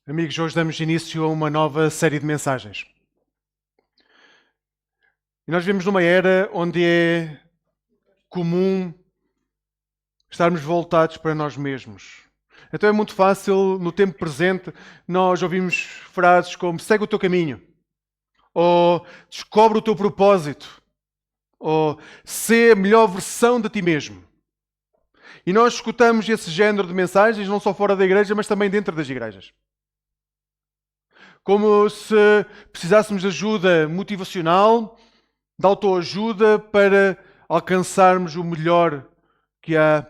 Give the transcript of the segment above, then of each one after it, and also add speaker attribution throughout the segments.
Speaker 1: Amigos, hoje damos início a uma nova série de mensagens. E nós vivemos numa era onde é comum estarmos voltados para nós mesmos. Então é muito fácil, no tempo presente, nós ouvimos frases como segue o teu caminho, ou descobre o teu propósito, ou sê a melhor versão de ti mesmo. E nós escutamos esse género de mensagens não só fora da igreja, mas também dentro das igrejas. Como se precisássemos de ajuda motivacional, de autoajuda para alcançarmos o melhor que há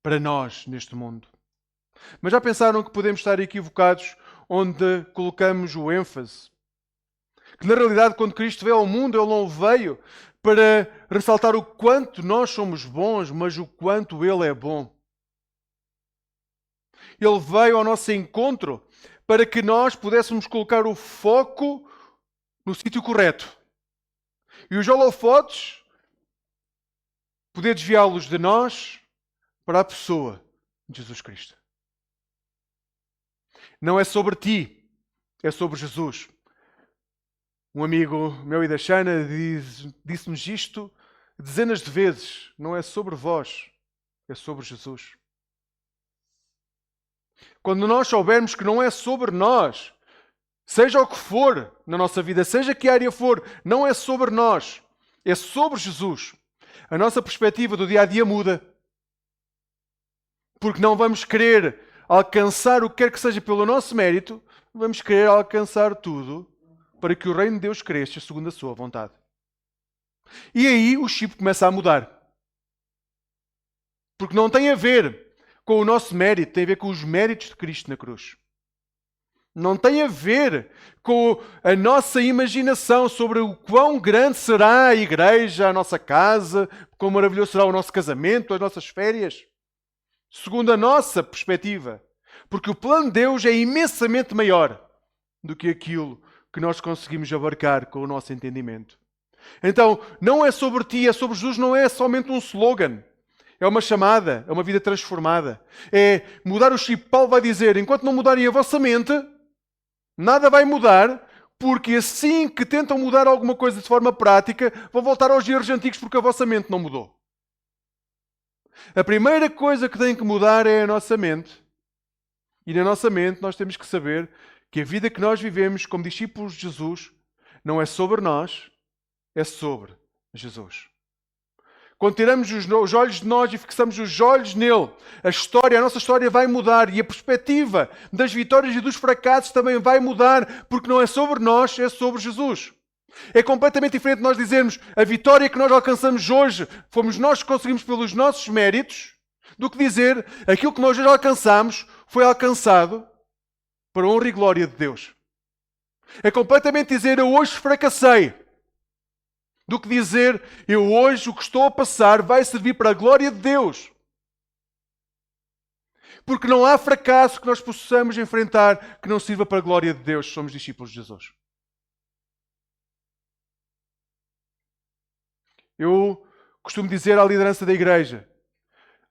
Speaker 1: para nós neste mundo. Mas já pensaram que podemos estar equivocados onde colocamos o ênfase? Que na realidade, quando Cristo veio ao mundo, Ele não veio para ressaltar o quanto nós somos bons, mas o quanto Ele é bom. Ele veio ao nosso encontro para que nós pudéssemos colocar o foco no sítio correto. E os holofotes, poder desviá-los de nós para a pessoa de Jesus Cristo. Não é sobre ti, é sobre Jesus. Um amigo meu e da Xana disse-nos isto dezenas de vezes. Não é sobre vós, é sobre Jesus. Quando nós soubermos que não é sobre nós, seja o que for na nossa vida, seja que área for, não é sobre nós, é sobre Jesus. A nossa perspectiva do dia-a-dia muda. Porque não vamos querer alcançar o que quer que seja pelo nosso mérito, vamos querer alcançar tudo para que o reino de Deus cresça segundo a sua vontade. E aí o chip começa a mudar. Porque não tem a ver com o nosso mérito, tem a ver com os méritos de Cristo na cruz. Não tem a ver com a nossa imaginação sobre o quão grande será a igreja, a nossa casa, quão maravilhoso será o nosso casamento, as nossas férias. Segundo a nossa perspectiva. Porque o plano de Deus é imensamente maior do que aquilo que nós conseguimos abarcar com o nosso entendimento. Então, não é sobre ti, é sobre Jesus, não é somente um slogan. É uma chamada, é uma vida transformada. É mudar o chip. Paulo vai dizer, enquanto não mudarem a vossa mente, nada vai mudar, porque assim que tentam mudar alguma coisa de forma prática, vão voltar aos erros antigos porque a vossa mente não mudou. A primeira coisa que tem que mudar é a nossa mente. E na nossa mente nós temos que saber que a vida que nós vivemos como discípulos de Jesus não é sobre nós, é sobre Jesus. Quando tiramos os olhos de nós e fixamos os olhos nele, a nossa história vai mudar e a perspectiva das vitórias e dos fracassos também vai mudar, porque não é sobre nós, é sobre Jesus. É completamente diferente nós dizermos a vitória que nós alcançamos hoje fomos nós que conseguimos pelos nossos méritos, do que dizer aquilo que nós hoje alcançamos foi alcançado para a honra e glória de Deus. É completamente dizer eu hoje fracassei, do que dizer eu hoje o que estou a passar vai servir para a glória de Deus. Porque não há fracasso que nós possamos enfrentar que não sirva para a glória de Deus se somos discípulos de Jesus. Eu costumo dizer à liderança da igreja,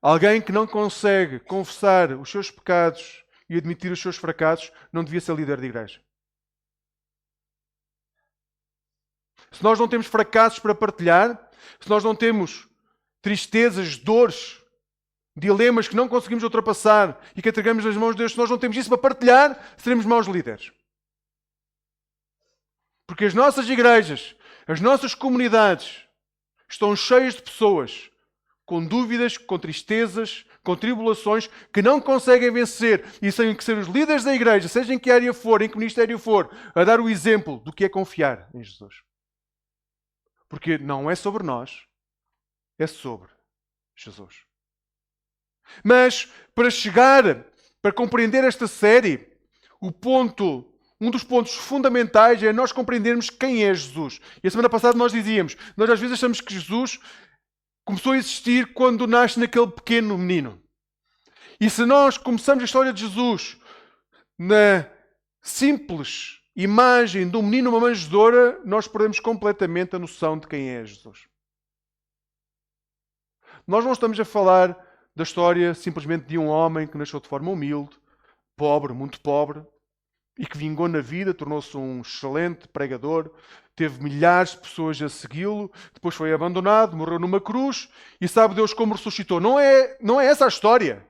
Speaker 1: alguém que não consegue confessar os seus pecados e admitir os seus fracassos não devia ser líder de igreja. Se nós não temos fracassos para partilhar, se nós não temos tristezas, dores, dilemas que não conseguimos ultrapassar e que entregamos nas mãos de Deus, se nós não temos isso para partilhar, seremos maus líderes. Porque as nossas igrejas, as nossas comunidades estão cheias de pessoas com dúvidas, com tristezas, com tribulações, que não conseguem vencer e têm que ser os líderes da igreja, seja em que área for, em que ministério for, a dar o exemplo do que é confiar em Jesus. Porque não é sobre nós, é sobre Jesus. Mas para compreender esta série, um dos pontos fundamentais é nós compreendermos quem é Jesus. E a semana passada nós dizíamos, nós às vezes achamos que Jesus começou a existir quando nasce naquele pequeno menino. E se nós começamos a história de Jesus na simples imagem de um menino uma manjedoura, nós perdemos completamente a noção de quem é Jesus. Nós não estamos a falar da história simplesmente de um homem que nasceu de forma humilde, pobre, muito pobre, e que vingou na vida, tornou-se um excelente pregador, teve milhares de pessoas a segui-lo, depois foi abandonado, morreu numa cruz e sabe Deus como ressuscitou. Não é essa a história.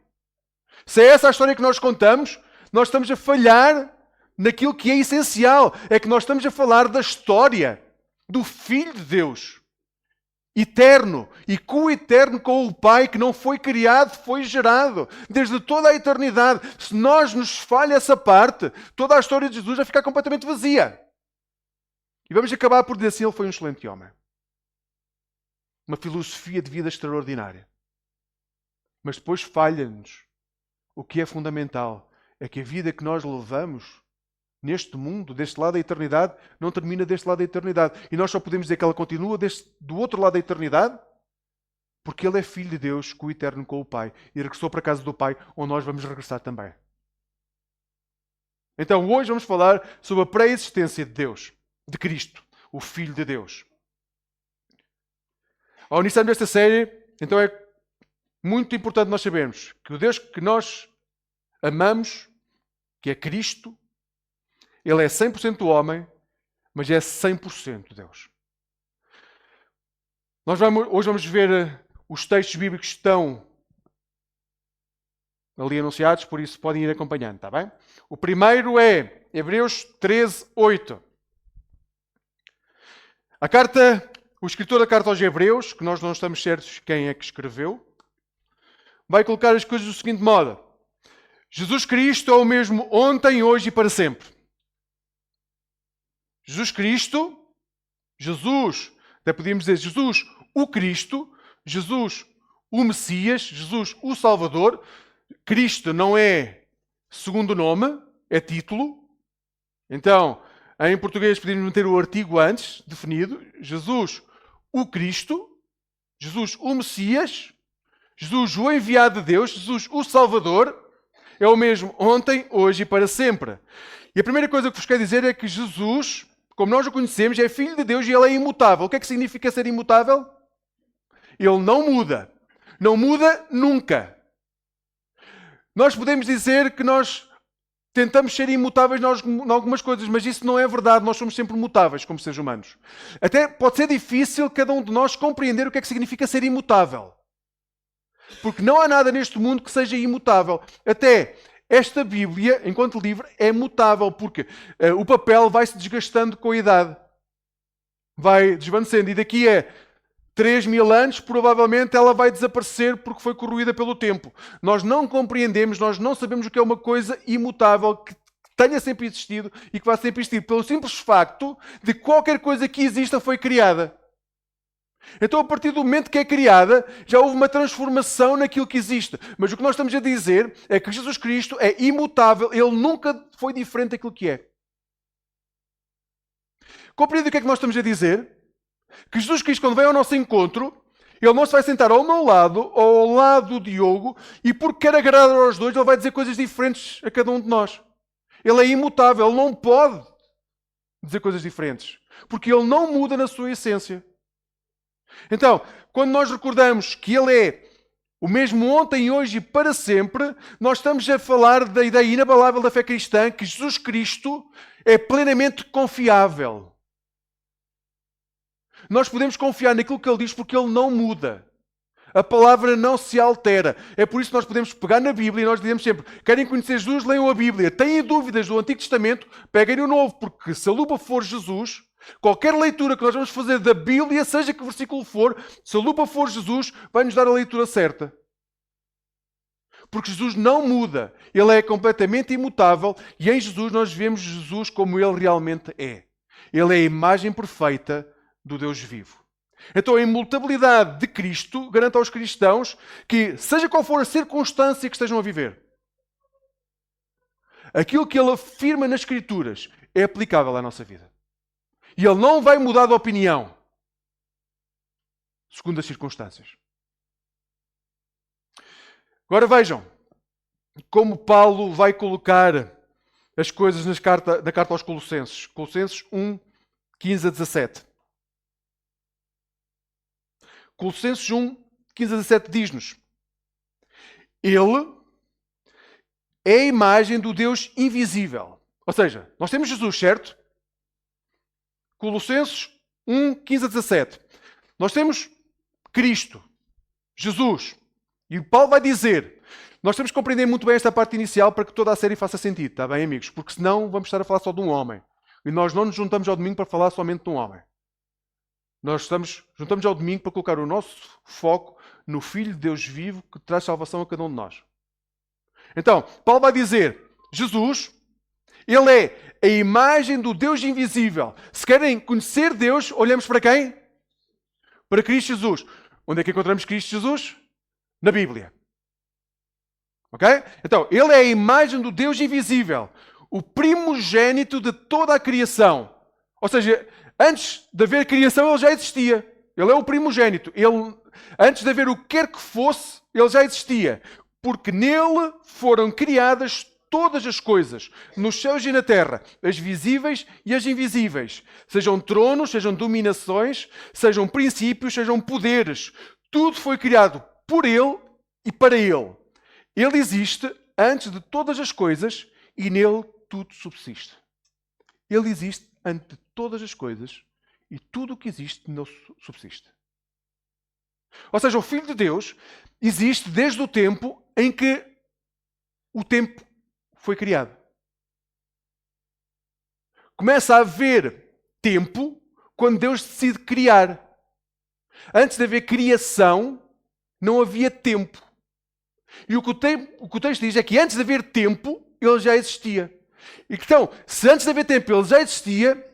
Speaker 1: Se é essa a história que nós contamos, nós estamos a falhar naquilo que é essencial. É que nós estamos a falar da história do Filho de Deus, eterno e co-eterno com o Pai, que não foi criado, foi gerado desde toda a eternidade. Se nós nos falha essa parte, toda a história de Jesus vai ficar completamente vazia. E vamos acabar por dizer assim, ele foi um excelente homem. Uma filosofia de vida extraordinária. Mas depois falha-nos. O que é fundamental é que a vida que nós levamos neste mundo, deste lado da eternidade, não termina deste lado da eternidade. E nós só podemos dizer que ela continua do outro lado da eternidade porque ele é Filho de Deus, co-eterno com o Pai. E regressou para a casa do Pai, onde nós vamos regressar também. Então hoje vamos falar sobre a pré-existência de Deus, de Cristo, o Filho de Deus. Ao iniciarmos esta série, então é muito importante nós sabermos que o Deus que nós amamos, que é Cristo, ele é 100% homem, mas é 100% Deus. Hoje vamos ver os textos bíblicos que estão ali anunciados, por isso podem ir acompanhando, está bem? O primeiro é Hebreus 13:8. O escritor da carta aos Hebreus, que nós não estamos certos quem é que escreveu, vai colocar as coisas do seguinte modo: Jesus Cristo é o mesmo ontem, hoje e para sempre. Jesus Cristo, até podíamos dizer Jesus o Cristo, Jesus o Messias, Jesus o Salvador. Cristo não é segundo nome, é título. Então, em português podíamos meter o artigo antes, definido. Jesus o Cristo, Jesus o Messias, Jesus o enviado de Deus, Jesus o Salvador, é o mesmo ontem, hoje e para sempre. E a primeira coisa que vos quero dizer é que Jesus, como nós o conhecemos, é Filho de Deus e ele é imutável. O que é que significa ser imutável? Ele não muda. Não muda nunca. Nós podemos dizer que nós tentamos ser imutáveis em algumas coisas, mas isso não é verdade. Nós somos sempre mutáveis como seres humanos. Até pode ser difícil cada um de nós compreender o que é que significa ser imutável. Porque não há nada neste mundo que seja imutável. Até esta Bíblia, enquanto livro, é mutável, porque o papel vai se desgastando com a idade. Vai desvanecendo. E daqui a 3.000 anos, provavelmente ela vai desaparecer porque foi corroída pelo tempo. Nós não compreendemos, nós não sabemos o que é uma coisa imutável, que tenha sempre existido e que vai sempre existir, pelo simples facto de que qualquer coisa que exista foi criada. Então, a partir do momento que é criada, já houve uma transformação naquilo que existe. Mas o que nós estamos a dizer é que Jesus Cristo é imutável, ele nunca foi diferente daquilo que é. Compreende o que é que nós estamos a dizer? Que Jesus Cristo, quando vem ao nosso encontro, ele não se vai sentar ao meu lado ou ao lado do Diogo e porque quer agradar aos dois, ele vai dizer coisas diferentes a cada um de nós. Ele é imutável, ele não pode dizer coisas diferentes. Porque ele não muda na sua essência. Então, quando nós recordamos que ele é o mesmo ontem, hoje e para sempre, nós estamos a falar da ideia inabalável da fé cristã, que Jesus Cristo é plenamente confiável. Nós podemos confiar naquilo que ele diz porque ele não muda. A palavra não se altera. É por isso que nós podemos pegar na Bíblia e nós dizemos sempre: querem conhecer Jesus, leiam a Bíblia. Têm dúvidas do Antigo Testamento, peguem o Novo, porque se a lupa for Jesus, qualquer leitura que nós vamos fazer da Bíblia, seja que versículo for, se a lupa for Jesus, vai nos dar a leitura certa. Porque Jesus não muda. Ele é completamente imutável e em Jesus nós vemos Jesus como ele realmente é. Ele é a imagem perfeita do Deus vivo. Então a imutabilidade de Cristo garante aos cristãos que, seja qual for a circunstância que estejam a viver, aquilo que ele afirma nas Escrituras é aplicável à nossa vida. E ele não vai mudar de opinião segundo as circunstâncias. Agora vejam como Paulo vai colocar as coisas na carta aos Colossenses. Colossenses 1, 15 a 17. Colossenses 1, 15 a 17 diz-nos: Ele é a imagem do Deus invisível. Ou seja, nós temos Jesus, certo? Colossenses 1, 15 a 17. Nós temos Cristo, Jesus. E Paulo vai dizer, nós temos que compreender muito bem esta parte inicial para que toda a série faça sentido, está bem, amigos? Porque senão vamos estar a falar só de um homem. E nós não nos juntamos ao domingo para falar somente de um homem. Nós juntamos ao domingo para colocar o nosso foco no Filho de Deus vivo que traz salvação a cada um de nós. Então, Paulo vai dizer, Jesus, ele é a imagem do Deus invisível. Se querem conhecer Deus, olhamos para quem? Para Cristo Jesus. Onde é que encontramos Cristo Jesus? Na Bíblia. Ok? Então, ele é a imagem do Deus invisível. O primogênito de toda a criação. Ou seja, antes de haver criação, ele já existia. Ele é o primogênito. Antes de haver o que quer que fosse, ele já existia. Porque nele foram criadas todas as coisas, nos céus e na terra, as visíveis e as invisíveis. Sejam tronos, sejam dominações, sejam princípios, sejam poderes. Tudo foi criado por ele e para ele. Ele existe antes de todas as coisas e nele tudo subsiste. Ele existe antes de todas as coisas e tudo o que existe nele subsiste. Ou seja, o Filho de Deus existe desde o tempo em que o tempo foi criado. Começa a haver tempo quando Deus decide criar. Antes de haver criação, não havia tempo. E o que o texto diz é que antes de haver tempo, ele já existia. Então, se antes de haver tempo ele já existia,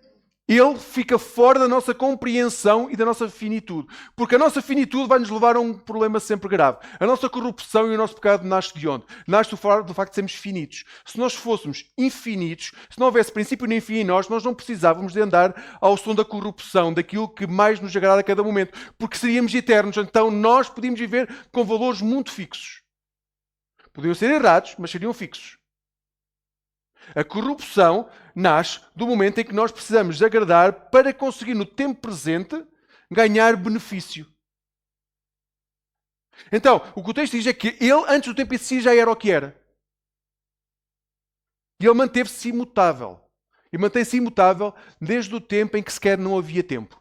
Speaker 1: ele fica fora da nossa compreensão e da nossa finitude. Porque a nossa finitude vai nos levar a um problema sempre grave. A nossa corrupção e o nosso pecado nasce de onde? Nasce do facto de sermos finitos. Se nós fôssemos infinitos, se não houvesse princípio nem fim em nós não precisávamos de andar ao som da corrupção, daquilo que mais nos agrada a cada momento. Porque seríamos eternos. Então nós podíamos viver com valores muito fixos. Podiam ser errados, mas seriam fixos. A corrupção nasce do momento em que nós precisamos agradar para conseguir, no tempo presente, ganhar benefício. Então, o que o texto diz é que ele, antes do tempo em si, já era o que era. E ele manteve-se imutável. E mantém-se imutável desde o tempo em que sequer não havia tempo.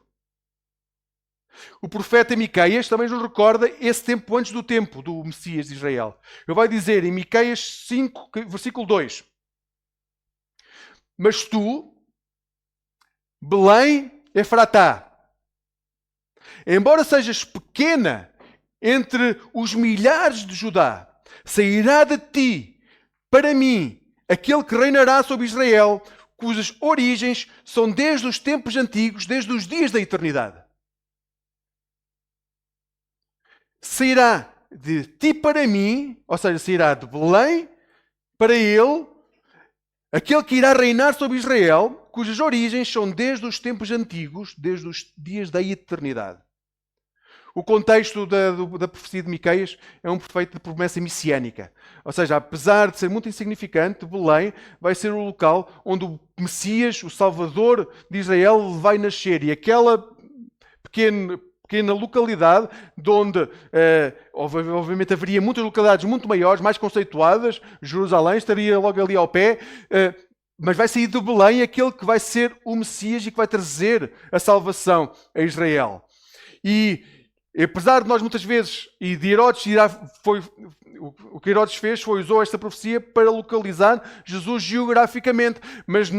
Speaker 1: O profeta Miqueias também nos recorda esse tempo antes do tempo do Messias de Israel. Ele vai dizer em Miqueias 5, versículo 2... Mas tu, Belém Efratá, embora sejas pequena entre os milhares de Judá, sairá de ti, para mim, aquele que reinará sobre Israel, cujas origens são desde os tempos antigos, desde os dias da eternidade. Sairá de ti para mim, ou seja, sairá de Belém para ele, aquele que irá reinar sobre Israel, cujas origens são desde os tempos antigos, desde os dias da eternidade. O contexto da profecia de Miqueias é um prefeito de promessa messiânica. Ou seja, apesar de ser muito insignificante, Belém vai ser o local onde o Messias, o Salvador de Israel, vai nascer. E aquela pequena localidade, de onde obviamente haveria muitas localidades muito maiores, mais conceituadas, Jerusalém estaria logo ali ao pé, mas vai sair de Belém aquele que vai ser o Messias e que vai trazer a salvação a Israel. E apesar de nós muitas vezes, e de Herodes, o que Herodes fez foi usou esta profecia para localizar Jesus geograficamente, mas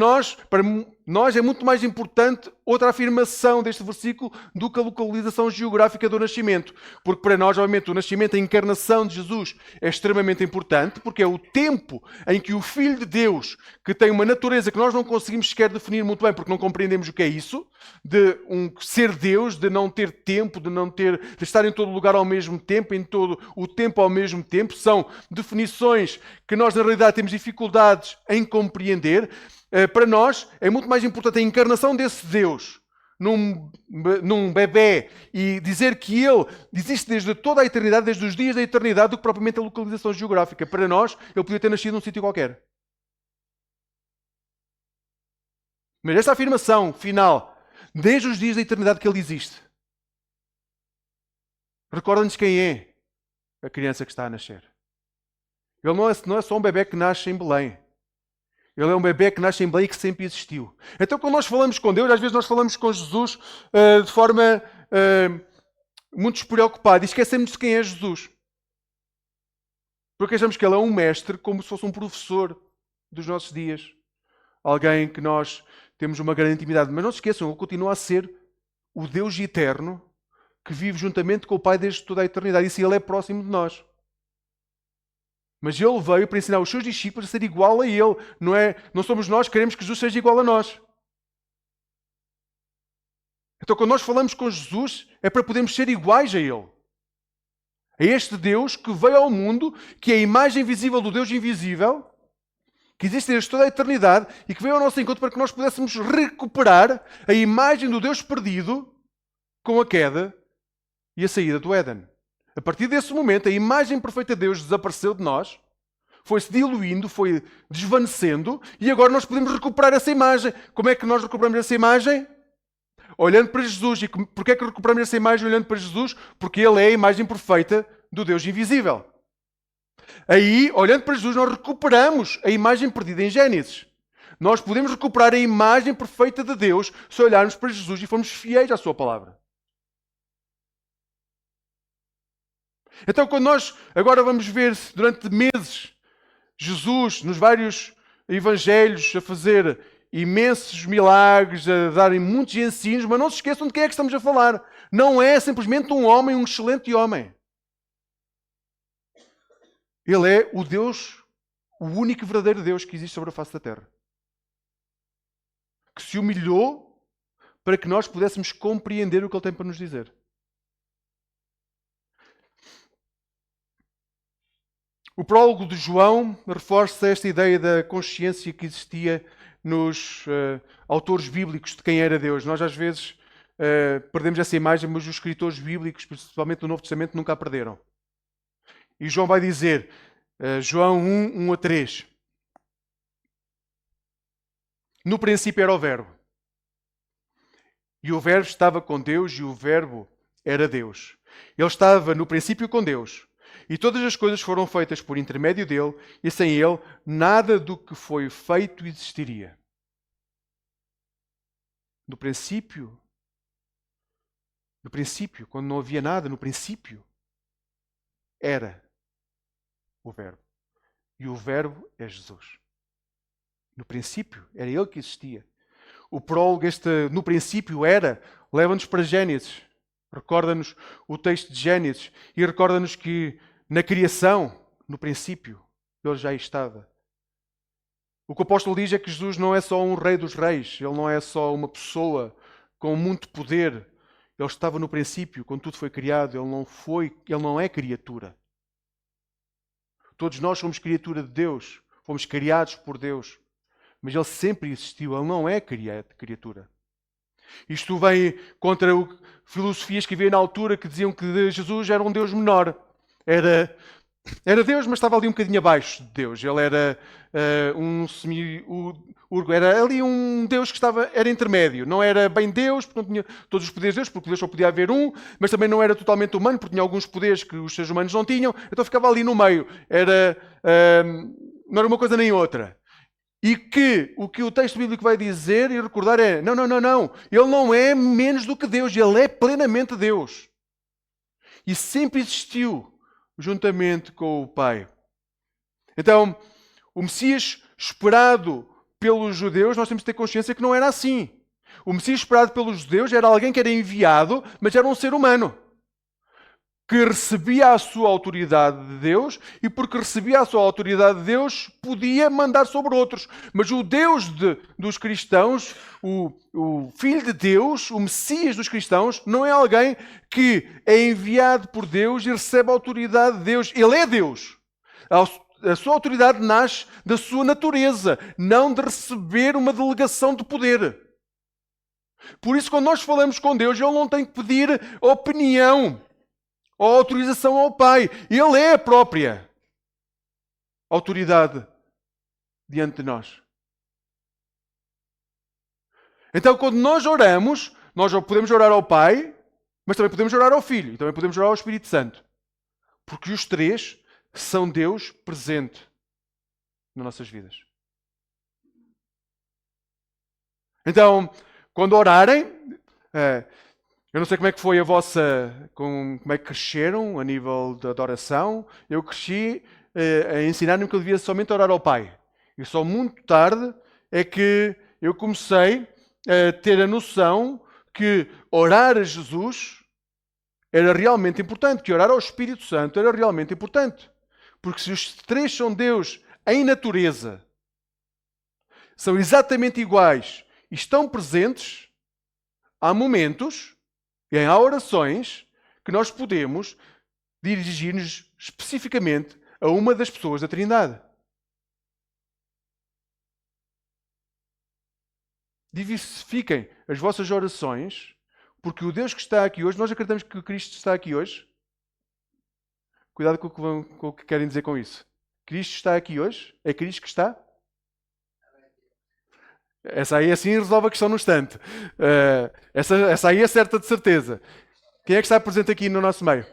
Speaker 1: para nós é muito mais importante outra afirmação deste versículo do que a localização geográfica do nascimento. Porque para nós, obviamente, o nascimento, a encarnação de Jesus é extremamente importante, porque é o tempo em que o Filho de Deus, que tem uma natureza que nós não conseguimos sequer definir muito bem, porque não compreendemos o que é isso, de ser Deus, de não ter tempo, de estar em todo lugar ao mesmo tempo, em todo o tempo ao mesmo tempo, são definições que nós na realidade temos dificuldades em compreender. Para nós é muito mais importante a encarnação desse Deus num bebê e dizer que ele existe desde toda a eternidade, desde os dias da eternidade, do que propriamente a localização geográfica. Para nós, ele podia ter nascido num sítio qualquer. Mas essa afirmação final, desde os dias da eternidade que ele existe, recorda-nos quem é a criança que está a nascer. Ele não é só um bebê que nasce em Belém. Ele é um bebê que nasce em Belém e que sempre existiu. Então, quando nós falamos com Deus, às vezes nós falamos com Jesus de forma muito despreocupada e esquecemos de quem é Jesus. Porque achamos que Ele é um mestre, como se fosse um professor dos nossos dias. Alguém que nós temos uma grande intimidade. Mas não se esqueçam, Ele continua a ser o Deus eterno que vive juntamente com o Pai desde toda a eternidade. E se Ele é próximo de nós. Mas Ele veio para ensinar os seus discípulos a ser igual a Ele. Não somos nós que queremos que Jesus seja igual a nós. Então, quando nós falamos com Jesus, é para podermos ser iguais a Ele. A este Deus que veio ao mundo, que é a imagem visível do Deus invisível, que existe desde toda a eternidade e que veio ao nosso encontro para que nós pudéssemos recuperar a imagem do Deus perdido com a queda e a saída do Éden. A partir desse momento, a imagem perfeita de Deus desapareceu de nós, foi-se diluindo, foi desvanecendo e agora nós podemos recuperar essa imagem. Como é que nós recuperamos essa imagem? Olhando para Jesus. E porquê é que recuperamos essa imagem olhando para Jesus? Porque Ele é a imagem perfeita do Deus invisível. Aí, olhando para Jesus, nós recuperamos a imagem perdida em Gênesis. Nós podemos recuperar a imagem perfeita de Deus se olharmos para Jesus e formos fiéis à sua palavra. Então, quando nós agora vamos ver durante meses Jesus nos vários evangelhos a fazer imensos milagres, a darem muitos ensinos, mas não se esqueçam de quem é que estamos a falar. Não é simplesmente um homem, um excelente homem. Ele é o Deus, o único e verdadeiro Deus que existe sobre a face da terra. Que se humilhou para que nós pudéssemos compreender o que Ele tem para nos dizer. O prólogo de João reforça esta ideia da consciência que existia nos autores bíblicos de quem era Deus. Nós às vezes perdemos essa imagem, mas os escritores bíblicos, principalmente do Novo Testamento, nunca a perderam. E João vai dizer, João 1, 1 a 3. No princípio era o Verbo. E o Verbo estava com Deus e o Verbo era Deus. Ele estava no princípio com Deus. E todas as coisas foram feitas por intermédio dele, e sem ele, nada do que foi feito existiria. No princípio, quando não havia nada, no princípio, era o Verbo. E o Verbo é Jesus. No princípio, era ele que existia. O prólogo, no princípio era, leva-nos para Gênesis. Recorda-nos o texto de Gênesis e recorda-nos que na criação, no princípio, ele já estava. O que o apóstolo diz é que Jesus não é só um rei dos reis, ele não é só uma pessoa com muito poder. Ele estava no princípio, quando tudo foi criado, ele não é criatura. Todos nós somos criatura de Deus, fomos criados por Deus, mas ele sempre existiu, ele não é criatura. Isto vem contra filosofias que havia na altura que diziam que Jesus era um Deus menor. Era Deus, mas estava ali um bocadinho abaixo de Deus. Ele era era ali um Deus que era intermédio. Não era bem Deus, porque não tinha todos os poderes de Deus, porque Deus só podia haver um, mas também não era totalmente humano, porque tinha alguns poderes que os seres humanos não tinham, então ficava ali no meio. Não era uma coisa nem outra. E o que o texto bíblico vai dizer e recordar é, não. Ele não é menos do que Deus, ele é plenamente Deus. E sempre existiu juntamente com o Pai. Então, o Messias esperado pelos judeus, nós temos de ter consciência que não era assim. O Messias esperado pelos judeus era alguém que era enviado, mas era um ser humano. Que recebia a sua autoridade de Deus e porque recebia a sua autoridade de Deus, podia mandar sobre outros. Mas o Deus dos cristãos, o Filho de Deus, o Messias dos cristãos, não é alguém que é enviado por Deus e recebe a autoridade de Deus. Ele é Deus. A sua autoridade nasce da sua natureza, não de receber uma delegação de poder. Por isso, quando nós falamos com Deus, Ele não tem que pedir opinião ou autorização ao Pai. Ele é a própria autoridade diante de nós. Então, quando nós oramos, nós podemos orar ao Pai, mas também podemos orar ao Filho e também podemos orar ao Espírito Santo. Porque os três são Deus presente nas nossas vidas. Então, quando orarem, eu não sei como é que foi a vossa, como é que cresceram a nível da oração. Eu cresci a ensinar-me que eu devia somente orar ao Pai. E só muito tarde é que eu comecei a ter a noção que orar a Jesus era realmente importante, que orar ao Espírito Santo era realmente importante. Porque se os três são Deus em natureza, são exatamente iguais e estão presentes, há momentos e há orações que nós podemos dirigir-nos especificamente a uma das pessoas da Trindade. Diversifiquem as vossas orações, porque o Deus que está aqui hoje, nós acreditamos que o Cristo está aqui hoje. Cuidado com o que querem dizer com isso. Cristo está aqui hoje? É Cristo que está? Essa aí assim resolve a questão no instante. Essa aí é certa de certeza. Quem é que está presente aqui no nosso meio?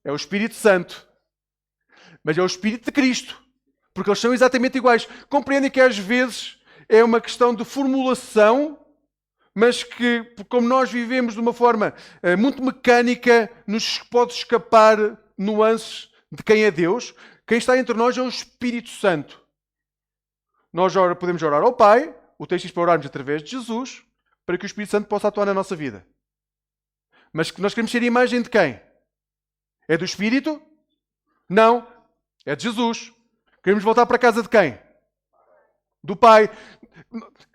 Speaker 1: É o Espírito Santo. Mas é o Espírito de Cristo. Porque eles são exatamente iguais. Compreendem que às vezes é uma questão de formulação, mas que, como nós vivemos de uma forma muito mecânica, nos pode escapar nuances de quem é Deus. Quem está entre nós é o Espírito Santo. Nós podemos orar ao Pai, o texto diz para orarmos através de Jesus, para que o Espírito Santo possa atuar na nossa vida. Mas que nós queremos ser a imagem de quem? É do Espírito? Não. É de Jesus. Queremos voltar para a casa de quem? Do Pai.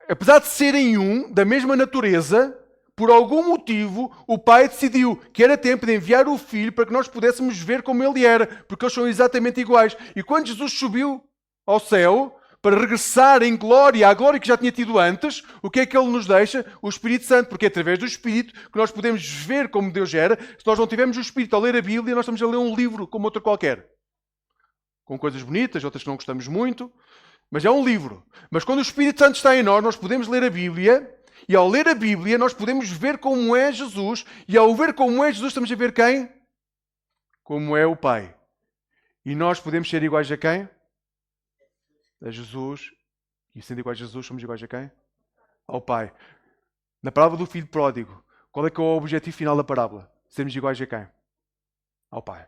Speaker 1: Apesar de serem um, da mesma natureza, por algum motivo, o Pai decidiu que era tempo de enviar o Filho para que nós pudéssemos ver como Ele era, porque eles são exatamente iguais. E quando Jesus subiu ao céu, para regressar em glória, à glória que já tinha tido antes, o que é que Ele nos deixa? O Espírito Santo, porque é através do Espírito que nós podemos ver como Deus era. Se nós não tivermos o Espírito a ler a Bíblia, nós estamos a ler um livro como outro qualquer. Com coisas bonitas, outras que não gostamos muito, mas é um livro. Mas quando o Espírito Santo está em nós, nós podemos ler a Bíblia, e ao ler a Bíblia, nós podemos ver como é Jesus, e ao ver como é Jesus, estamos a ver quem? Como é o Pai. E nós podemos ser iguais a quem? A Jesus. E sendo iguais a Jesus, somos iguais a quem? Ao Pai. Na parábola do filho pródigo, qual é que é o objetivo final da parábola? Sermos iguais a quem? Ao Pai.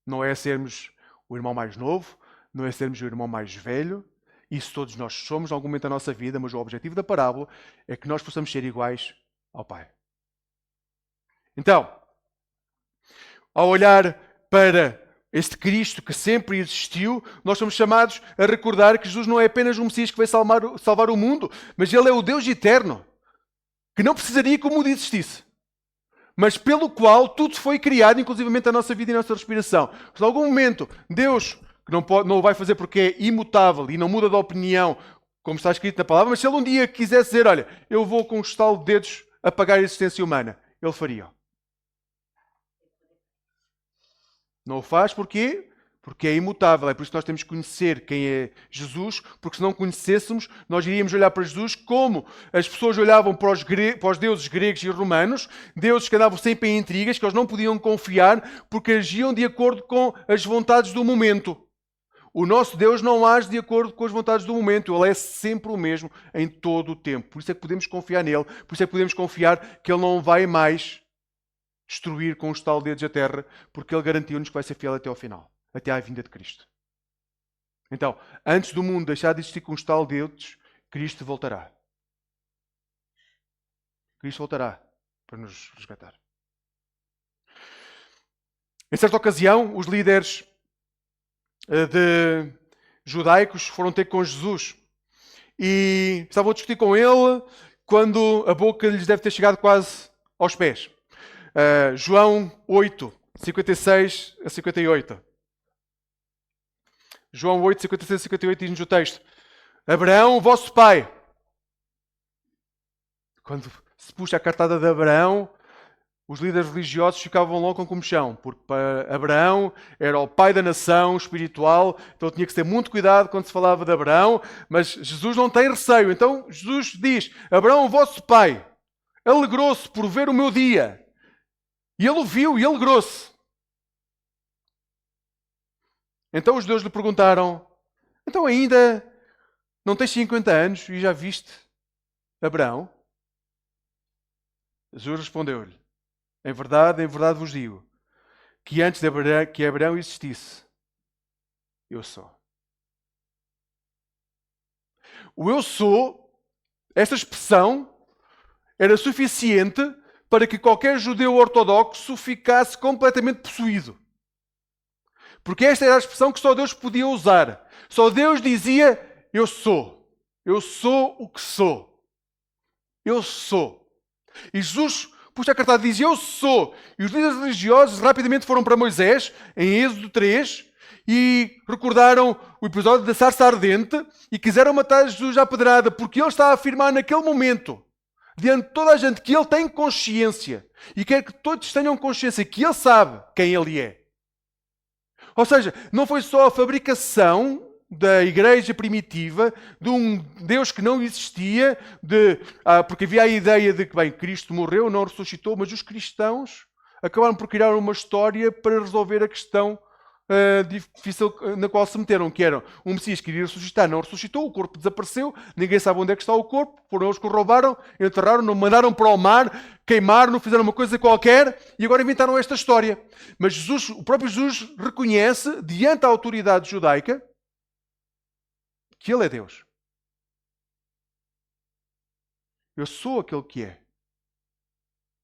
Speaker 1: Não é sermos o irmão mais novo, não é sermos o irmão mais velho. Isso todos nós somos em algum momento da nossa vida, mas o objetivo da parábola é que nós possamos ser iguais ao Pai. Então, ao olhar para este Cristo que sempre existiu, nós somos chamados a recordar que Jesus não é apenas um Messias que veio salvar o mundo, mas Ele é o Deus eterno, que não precisaria que o mundo existisse, mas pelo qual tudo foi criado, inclusivamente a nossa vida e a nossa respiração. Se em algum momento Deus, que não o vai fazer porque é imutável e não muda de opinião, como está escrito na palavra, mas se Ele um dia quisesse dizer, olha, eu vou com um estalo de dedos apagar a existência humana, Ele faria. Não o faz porquê? Porque é imutável. É por isso que nós temos que conhecer quem é Jesus, porque se não conhecêssemos, nós iríamos olhar para Jesus como as pessoas olhavam para os deuses gregos e romanos, deuses que andavam sempre em intrigas, que eles não podiam confiar, porque agiam de acordo com as vontades do momento. O nosso Deus não age de acordo com as vontades do momento. Ele é sempre o mesmo em todo o tempo. Por isso é que podemos confiar nele. Por isso é que podemos confiar que ele não vai mais destruir com os tal dedos a terra, porque Ele garantiu-nos que vai ser fiel até ao final, até à vinda de Cristo. Então, antes do mundo deixar de existir com os tal dedos, Cristo voltará. Cristo voltará para nos resgatar. Em certa ocasião, os líderes judaicos foram ter com Jesus e estavam a discutir com ele quando a boca lhes deve ter chegado quase aos pés. João 8, 56 a 58. João 8, 56 a 58 diz-nos o texto: Abraão, vosso pai. Quando se puxa a cartada de Abraão, os líderes religiosos ficavam logo com comichão, porque para Abraão era o pai da nação espiritual, então tinha que ter muito cuidado quando se falava de Abraão, mas Jesus não tem receio. Então Jesus diz: Abraão, vosso pai, alegrou-se por ver o meu dia. E ele o viu e alegrou-se. Então os judeus lhe perguntaram: então ainda Não tens 50 anos e já viste Abraão? Jesus respondeu-lhe: em verdade vos digo, que antes de Abraão existisse, eu sou. O eu sou, esta expressão, era suficiente para que qualquer judeu ortodoxo ficasse completamente possuído. Porque esta era a expressão que só Deus podia usar. Só Deus dizia: eu sou. Eu sou o que sou. Eu sou. E Jesus puxa a cartada e diz: eu sou. E os líderes religiosos rapidamente foram para Moisés, em Êxodo 3, e recordaram o episódio da sarça ardente e quiseram matar Jesus à pedrada, porque ele está a afirmar naquele momento, diante de toda a gente, que ele tem consciência e quer que todos tenham consciência que ele sabe quem ele é. Ou seja, não foi só a fabricação da igreja primitiva, de um Deus que não existia, porque havia a ideia de que, bem, Cristo morreu, não ressuscitou, mas os cristãos acabaram por criar uma história para resolver a questão difícil na qual se meteram, que era um Messias que iria ressuscitar, não ressuscitou, o corpo desapareceu, ninguém sabe onde é que está o corpo, foram eles que o roubaram, enterraram, não mandaram para o mar, queimaram, fizeram uma coisa qualquer e agora inventaram esta história. Mas Jesus, o próprio Jesus reconhece, diante da autoridade judaica, que ele é Deus. Eu sou aquele que é.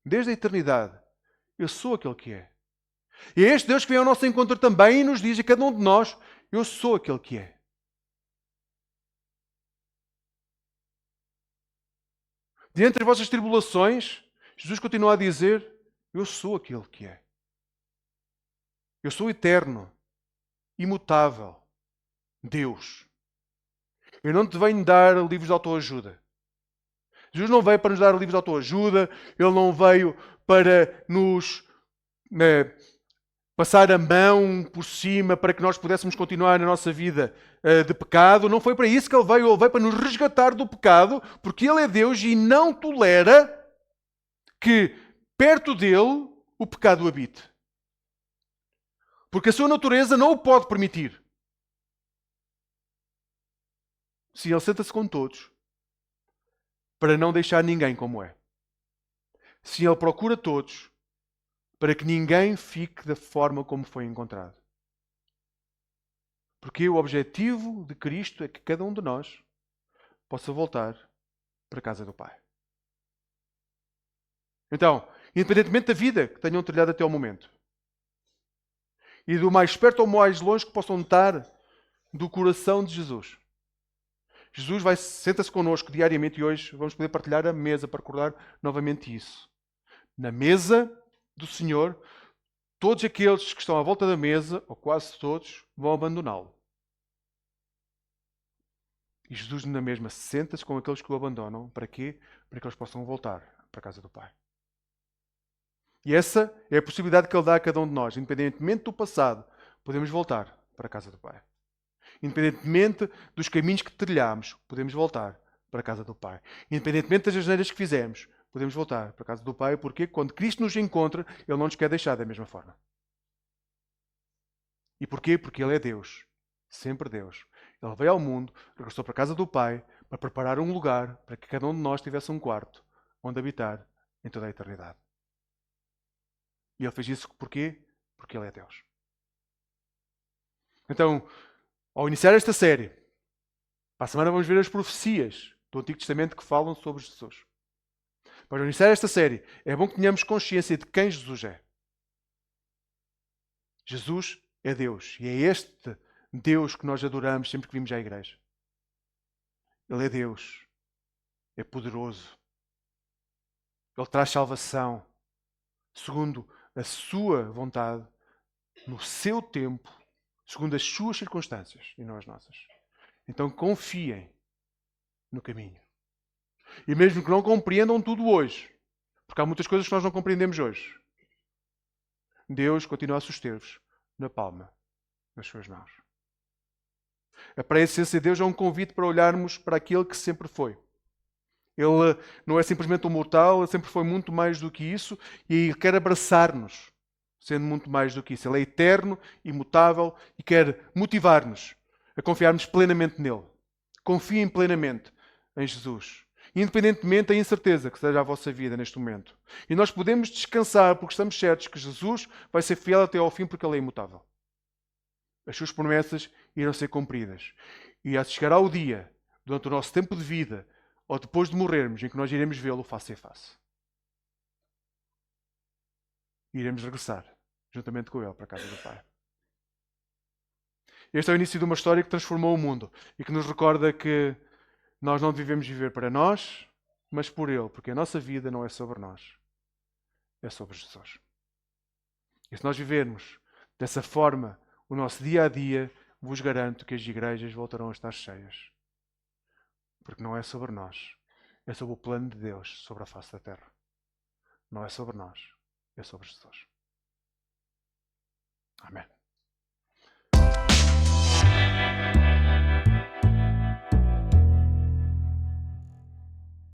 Speaker 1: Desde a eternidade, eu sou aquele que é. E é este Deus que vem ao nosso encontro também e nos diz a cada um de nós: eu sou aquele que é. Diante das vossas tribulações, Jesus continua a dizer: eu sou aquele que é. Eu sou eterno, imutável, Deus. Eu não te venho dar livros de autoajuda. Jesus não veio para nos dar livros de autoajuda, Ele não veio para nos passar a mão por cima para que nós pudéssemos continuar na nossa vida de pecado. Não foi para isso que Ele veio para nos resgatar do pecado, porque Ele é Deus e não tolera que perto dele o pecado habite. Porque a sua natureza não o pode permitir. Sim, Ele senta-se com todos para não deixar ninguém como é. Sim, Ele procura todos para que ninguém fique da forma como foi encontrado. Porque o objetivo de Cristo é que cada um de nós possa voltar para a casa do Pai. Então, independentemente da vida que tenham trilhado até ao momento, e do mais perto ou mais longe que possam estar do coração de Jesus, Jesus senta-se connosco diariamente e hoje vamos poder partilhar a mesa para recordar novamente isso. Na mesa do Senhor, todos aqueles que estão à volta da mesa, ou quase todos, vão abandoná-lo. E Jesus na mesma senta-se com aqueles que o abandonam. Para quê? Para que eles possam voltar para a casa do Pai. E essa é a possibilidade que Ele dá a cada um de nós. Independentemente do passado, podemos voltar para a casa do Pai. Independentemente dos caminhos que trilhamos, podemos voltar para a casa do Pai. Independentemente das asneiras que fizemos, podemos voltar para a casa do Pai, porque quando Cristo nos encontra, Ele não nos quer deixar da mesma forma. E porquê? Porque Ele é Deus. Sempre Deus. Ele veio ao mundo, regressou para a casa do Pai, para preparar um lugar para que cada um de nós tivesse um quarto onde habitar em toda a eternidade. E Ele fez isso porquê? Porque Ele é Deus. Então, ao iniciar esta série, para a semana vamos ver as profecias do Antigo Testamento que falam sobre Jesus. Para iniciar esta série, é bom que tenhamos consciência de quem Jesus é. Jesus é Deus. E é este Deus que nós adoramos sempre que vimos à igreja. Ele é Deus. É poderoso. Ele traz salvação segundo a sua vontade, no seu tempo, segundo as suas circunstâncias e não as nossas. Então confiem no caminho. E mesmo que não compreendam tudo hoje, porque há muitas coisas que nós não compreendemos hoje, Deus continua a suster-vos na palma das suas mãos. A presença de Deus é um convite para olharmos para aquele que sempre foi. Ele não é simplesmente um mortal, ele sempre foi muito mais do que isso e ele quer abraçar-nos, sendo muito mais do que isso. Ele é eterno, imutável e quer motivar-nos a confiarmos plenamente nele, Confiem plenamente em Jesus. Independentemente da incerteza que seja a vossa vida neste momento. E nós podemos descansar porque estamos certos que Jesus vai ser fiel até ao fim porque Ele é imutável. As suas promessas irão ser cumpridas. E chegará o dia, durante o nosso tempo de vida, ou depois de morrermos, em que nós iremos vê-lo face a face. E iremos regressar, juntamente com Ele, para a casa do Pai. Este é o início de uma história que transformou o mundo e que nos recorda que nós não devemos viver para nós, mas por Ele, porque a nossa vida não é sobre nós, é sobre Jesus. E se nós vivermos dessa forma o nosso dia a dia, vos garanto que as igrejas voltarão a estar cheias. Porque não é sobre nós, é sobre o plano de Deus sobre a face da terra. Não é sobre nós, é sobre Jesus. Amém.